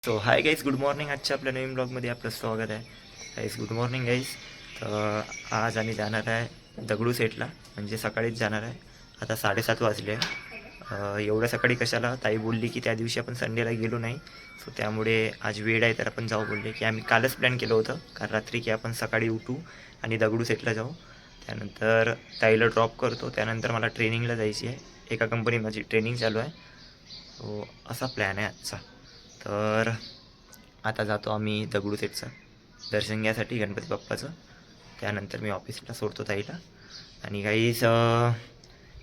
तो hi guys, good morning. आजच्या आपल्या नवीन ब्लॉगमध्ये आपलं स्वागत आहे. Guys good morning guys. तर आज आम्ही जाणार आहे दगडूशेठला, म्हणजे सकाळीच जाणार आहे. आता 7:30 वाजले आहे. एवढ्या सकाळी कशाला? ताई बोलली की त्या दिवशी आपण संडेला गेलो नाही, सो त्यामुळे आज वेळ आहे तर आपण जाऊ बोलले. की आम्ही कालच प्लॅन केलं होतं काल रात्री की आपण सकाळी उठू आणि दगडूशेठला जाऊ. त्यानंतर ताईला ड्रॉप करतो, त्यानंतर मला ट्रेनिंगला जायची आहे. एका कंपनीत माझी ट्रेनिंग चालू आहे. सो असा प्लॅन आहे आजचा. तर आता जातो आम्ही दगडूशेठचं दर्शन घ्यायसाठी गणपती बाप्पाचं. त्यानंतर मी ऑफिसला सोडतो ताईला. आणि काहीच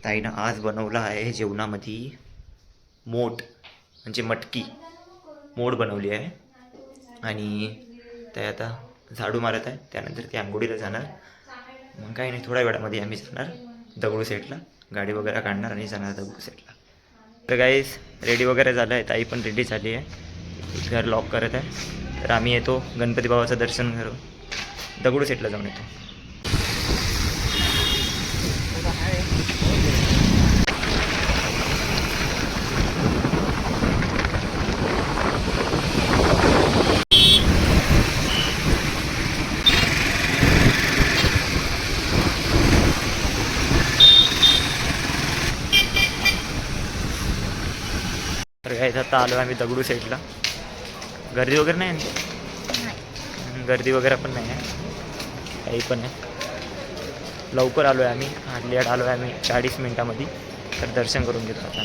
ताईनं आज बनवलं आहे जेवणामध्ये मोठ, म्हणजे मटकी मोड बनवली आहे. आणि ते आता झाडू मारत आहे. त्यानंतर ती आंघोळीला जाणार. मग काही नाही, थोड्या वेळामध्ये आम्ही जाणार दगडूशेठला, गाडी वगैरे काढणार आणि जाणार दगडूशेठला. तर गाईस रेडी वगैरे झालं आहे, ताई पण रेडी झाली आहे, घर लॉक करत आहे. तर आम्ही येतो गणपती बाबाचं दर्शन करू, दगडूशेठला जाऊन येतो. तर गाईस आता आलो आम्ही दगडूशेठला. गर्दी वगैरे नाही आहे, गर्दी वगैरे पण नाही आहे, काही पण आहे. लवकर आलो आहे आम्ही, लेट आलो आहे आम्ही 40 मिनटामध्ये. तर दर्शन करून घेतो आता.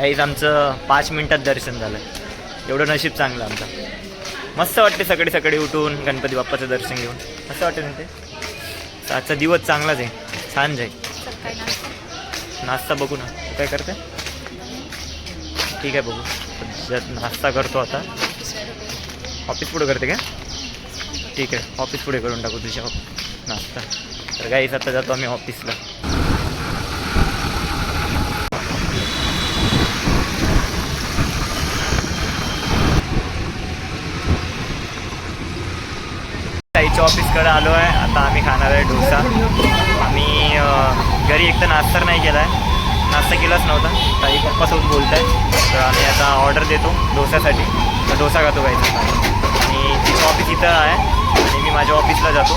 काहीच आमचं 5 मिनटात दर्शन झालं. एवढं नशीब चांगलं आमचं. मस्त वाटते सकाळी सकाळी उठून गणपती बाप्पाचं दर्शन घेऊन, मस्त वाटते ना ते. आजचा दिवस चांगलाच आहे, छान जाईल. नाश्ता बघू ना, तू काय करते? ठीक आहे बघू. नाश्ता करतो आता. ऑफिस पुढे करते का? ठीक आहे, ऑफिस पुढे करून टाकू तुझ्या नाश्ता. तर काहीच आता जातो आम्ही ऑफिसला. ताईच्या ऑफिसकडे आलो आहे. आता आम्ही खाणार आहे डोसा. आम्ही घरी एक तर नाश्ता नाही केला आहे, नाश्ता केलाच नव्हता. ताई पप्पासोबत बोलत आहे, तर आम्ही आता ऑर्डर देतो डोस्यासाठी. तर डोसा खातो पाहिजे. आणि तिचं ऑफिस इथं आहे आणि मी माझ्या ऑफिसला जातो,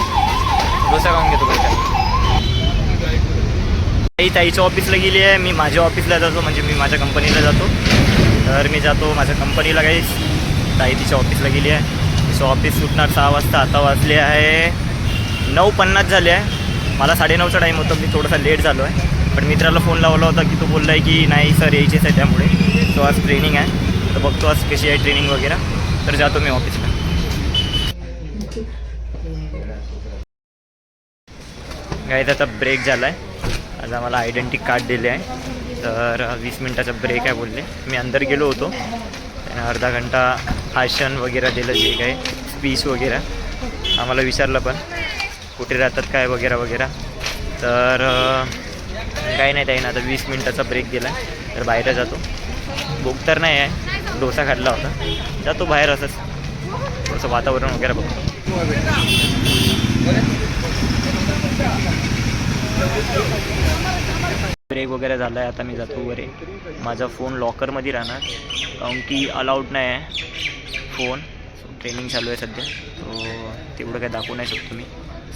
डोसा खाऊन घेतो पाहिजे. ताईच्या ऑफिसला गेली आहे, मी माझ्या ऑफिसला जातो, म्हणजे मी माझ्या कंपनीला जातो. तर मी जातो माझ्या कंपनीला. काहीच ताई तिच्या ऑफिसला गेली आहे. सो ऑफिस सुटणार 6 वाजता. आता वाजले आहे 9:50 झाले आहे. मला 9:30चा टाईम होता, मी थोडासा लेट झालो आहे. पण मित्राला फोन लावला होता की तो बोलला आहे की नाही सर यायचेच आहे, त्यामुळे. सो आज ट्रेनिंग आहे, तर बघतो आज कशी आहे ट्रेनिंग वगैरे. तर जातो मी ऑफिसला. गाईज आता ब्रेक झाला आहे. आज आम्हाला आयडेंटिटी कार्ड दिले आहे. तर 20 मिनटाचा ब्रेक आहे बोलले. मी अंदर गेलो होतो, त्याने अर्धा घंटा भाषण वगैरे दिलं, जे काय स्पीच वगैरे आम्हाला विचारलं पण कुठे राहतात काय वगैरे वगैरे. तर काही नाही, त्याने आता 20 मिनटाचा ब्रेक दिला. तर बाहेर जातो. भूक तर नाही आहे, डोसा खाल्ला होता. जातो बाहेर असंच थोडंसं वातावरण वगैरे बघतो. ब्रेक वगैरे झाला आहे. आता मी जातो वरे. माझा फोन लॉकरमध्ये राहणार, कारण की अलाउड नाही आहे फोन. सो ट्रेनिंग चालू आहे सध्या, सो तेवढं काय दाखवू नाही शकतो मी.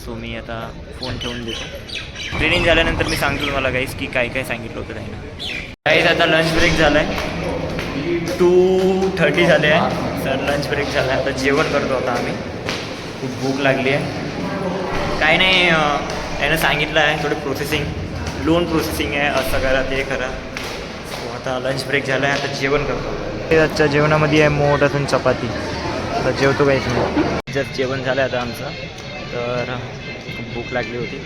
सो मी आता फोन ठेवून देतो. ट्रेनिंग झाल्यानंतर मी सांगतो तुम्हाला गाईस की काय काय सांगितलं होतं त्यांना. गाईस आता लंच ब्रेक झाला आहे, 2:30 झाले आहे. सर लंच ब्रेक झाला आहे. आता जेवण करतो आता आम्ही. खूप भूक लागली आहे. काही नाही, त्यानं सांगितलं आहे थोडी प्रोसेसिंग, लोन प्रोसेसिंग आहे, असं करा ते करा. सो आता लंच ब्रेक झाला आहे, आता जेवण करतो. आजच्या जेवणामध्ये आहे मोठ असून चपाती. आता जेवतो काहीच नाही. जर जेवण झालं आहे आता आमचं. तर खूप भूक लागली होती.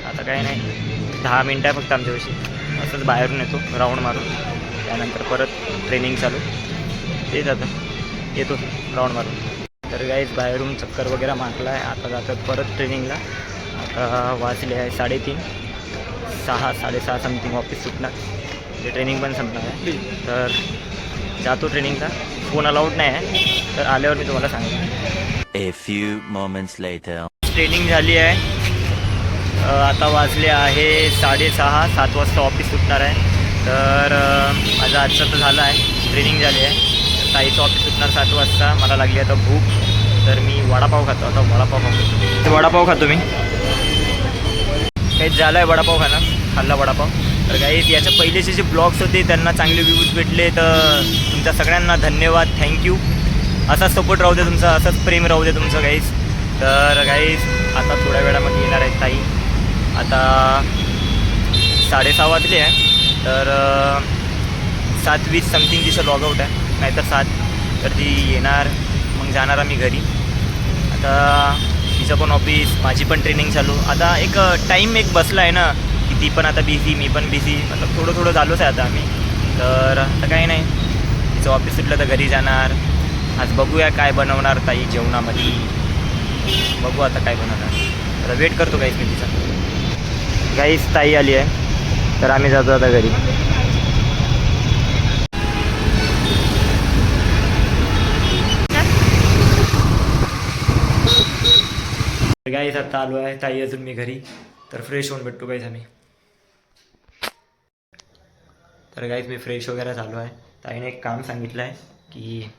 आता काही नाही, 10 मिनटं आहे फक्त आमच्याविषयी. असंच बाहेरून येतो राऊंड मारून, त्यानंतर परत ट्रेनिंग चालू. तेच आता येतो राऊंड मारून. तर गाईज बाहेरून चक्कर वगैरे मारला आहे. आता जातात परत ट्रेनिंगला. आता वाजले आहे 3:30, 6:30 समथिंग ऑफिस सुटणार, म्हणजे ट्रेनिंग पण संपणार आहे. तर जातो ट्रेनिंगला. फोन अलाउड नाही आहे, तर आल्यावर मी तुम्हाला सांगतो. A few moments later. Training झाली आहे. आता वाजले आहे 6:30, 7 वाजता ऑफिस सुटणार आहे. तर माझं आजचं तर झालं आहे, ट्रेनिंग झाली आहे. ताईचं ऑफिस सुटणार 7 वाजता. मला लागली आता भूक, तर मी वडापाव खातो. आता वडापाव खातो, तर वडापाव खातो मी. काहीच झालं आहे वडापाव खाल्ला वडापाव. तर काही याच्या पहिलेचे जे ब्लॉग्स होते त्यांना चांगले व्ह्यूज भेटले, तर तुमच्या सगळ्यांना धन्यवाद, थँक्यू. असाच सपोर्ट राहू दे तुमचा, असंच प्रेम राहू दे तुमचं गाईज. तर गाईज आता थोड्या वेळामध्ये येणार आहेत ताई. आता 6:30 वाजले आहे, तर 7:20 समथिंग तिचं लॉगआउट आहे, नाहीतर 7. तर ती येणार, मग जाणार आम्ही घरी. आता तिचं पण ऑफिस, माझी पण ट्रेनिंग चालू. आता एक टाईम एक बसला आहे ना, की ती पण आता बिझी, मी पण बिझी, मतलब थोडं थोडं झालोच आहे आता आम्ही. तर आता काही नाही, तिचं ऑफिस सुटलं तर घरी जाणार. आज बघूया काय बनवणार ताई जेवणामध्ये, बघू आता काय बनवणार. आता वेट करतो गाईस मी तिचा. गाईस ताई आली आहे, तर आम्ही जातो आता घरी. गाईस आता आलो आहे ताई अजून मी घरी, तर फ्रेश होऊन भेटतो गाईस आम्ही. तर गाईस मी फ्रेश वगैरे झालो आहे. ताईने एक काम सांगितलं आहे की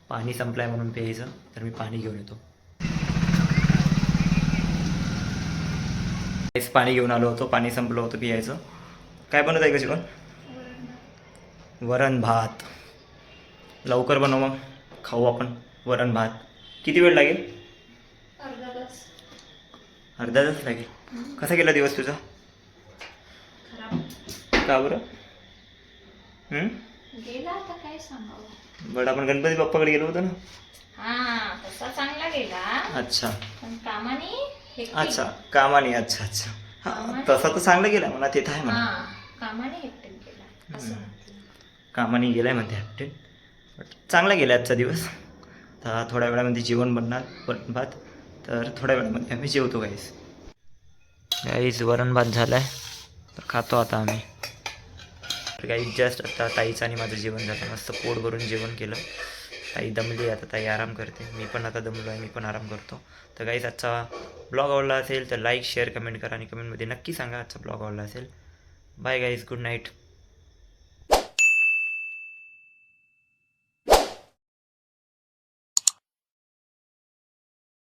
पाणी संपलं आहे म्हणून प्यायचं, तर मी पाणी घेऊन येतो. गाईस पाणी घेऊन आलो होतो, पाणी संपलं होतं पियायचं. काय बनवत आहे का जेवण? वरण भात. लवकर बनव मग, खाऊ आपण वरण भात. किती वेळ लागेल? अर्धा तास लागेल. कसा गेला दिवस तुझा? का बरं? गेला आता काय सांगावं. बट आपण गणपती बाप्पाकडे गेलो होतो ना. हा तसा चांगला गेला, अच्छा पण कामाने hectic. अच्छा, कामाने. अच्छा अच्छा, हां तसा तर चांगला गेला म्हणा, ते तर आहे म्हणा. हा कामाने hectic गेला असं म्हटलं. कामाने गेलाय म्हणते हॅप्टेन, बट चांगला गेला आजचा दिवस. तर थोड्या वेळामध्ये जेवण बनणार, वरण भात. तर थोड्या वेळामध्ये आम्ही जेवतो गाईस. गाईस वरण भात झाला आहे, तर खातो आता आम्ही. तर गाईस जस्ट आता ताईचं आणि माझं जेवण झालं, मस्त पोट भरून जेवण केलं. ताई दमली, आता ताई आराम करते. मी पण आता दमलो आहे, मी पण आराम करतो. तर गाईस आजचा ब्लॉग आवडला असेल तर लाईक शेअर कमेंट करा, आणि कमेंटमध्ये नक्की सांगा आजचा ब्लॉग आवडला असेल. बाय गाईस, गुड नाईट.